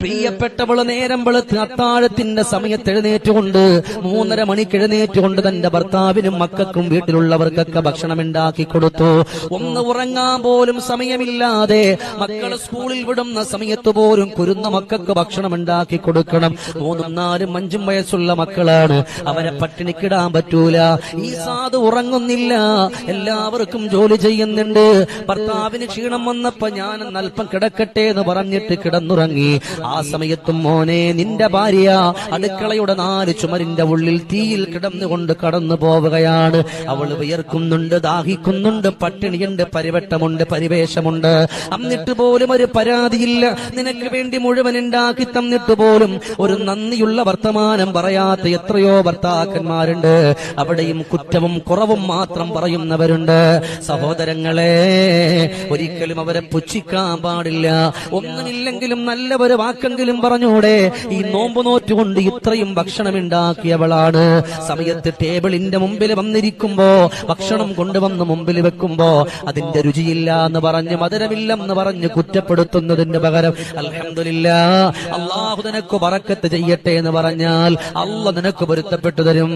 പ്രിയപ്പെട്ടവള് നേരം വെളുത്ത് അത്താഴത്തിന്റെ സമയത്ത് എഴുന്നേറ്റുകൊണ്ട് 3:30 മണിക്ക് എഴുന്നേറ്റുകൊണ്ട് തന്റെ ഭർത്താവിനും മക്കൾക്കും വീട്ടിലുള്ളവർക്കൊക്കെ ഭക്ഷണം ഉണ്ടാക്കി കൊടുത്തു. ഒന്ന് ഉറങ്ങാൻ പോലും സമയമില്ലാതെ മക്കൾ സ്കൂളിൽ വിടുന്ന സമയത്ത് പോലും കുരുന്ന മക്കൾക്ക് ഭക്ഷണം ഉണ്ടാക്കി കൊടുക്കണം. 3, 4, 5 വയസ്സുള്ള മക്കളാണ്. അവരെ പട്ടിണിക്കിടാൻ പറ്റൂല. ഈ സാധു ഉറങ്ങുന്നില്ല, എല്ലാവർക്കും ജോലി ചെയ്യുന്നുണ്ട്. ഭർത്താവിന് ക്ഷീണം വന്നപ്പോ ഞാൻ അല്പം കിടക്കട്ടെ എന്ന് പറഞ്ഞിട്ട് കിടന്നുറങ്ങി. ആ സമയത്തും മോനെ, നിന്റെ ഭാര്യ അടുക്കളയുടെ 4 ചുമരിന്റെ ഉള്ളിൽ തീയിൽ കിടന്നുകൊണ്ട് കടന്നു പോവുകയാണ്. അവൾ വിയർക്കുന്നുണ്ട്, ദാഹിക്കുന്നുണ്ട്, പട്ടിണിയുണ്ട്, പരിവട്ടമുണ്ട്, പരിവേഷമുണ്ട്. എന്നിട്ട് പോലും ഒരു പരാതിയില്ല. നിനക്ക് വേണ്ടി മുഴുവൻ ഉണ്ടാക്കി തന്നിട്ട് പോലും ഒരു നന്ദിയുള്ള വർത്തമാനം പറയാത്ത എത്രയോ ഭർത്താക്കന്മാരുണ്ട്. അവിടെയും കുറ്റവും കുറവും മാത്രം പറയുന്നവരുണ്ട്. സഹോദരങ്ങളെ, ഒരിക്കലും അവരെ പുച്ഛിക്കാൻ പാടില്ല. ഒന്നുമില്ലെങ്കിലും നല്ല ഒരു വാക്കെങ്കിലും പറഞ്ഞൂടെ? ഈ നോമ്പ് നോറ്റുകൊണ്ട് ഇത്രയും ഭക്ഷണം ഉണ്ടാക്കിയവളാണ്. സമയത്ത് ടേബിളിന്റെ മുമ്പിൽ വന്നിരിക്കുമ്പോ, ഭക്ഷണം കൊണ്ടുവന്ന് മുമ്പിൽ വെക്കുമ്പോ അതിന്റെ രുചിയില്ല എന്ന് പറഞ്ഞ്, മധുരമില്ലെന്ന് പറഞ്ഞ് കുറ്റപ്പെടുത്തുന്നതിന് പകരം അൽഹംദുലില്ലാഹ്, അല്ലാഹു നിനക്ക് ബറക്കത്ത് ചെയ്യട്ടെ എന്ന് പറഞ്ഞാൽ അല്ലാഹു നിനക്ക് പൊരുത്തപ്പെട്ടു തരും.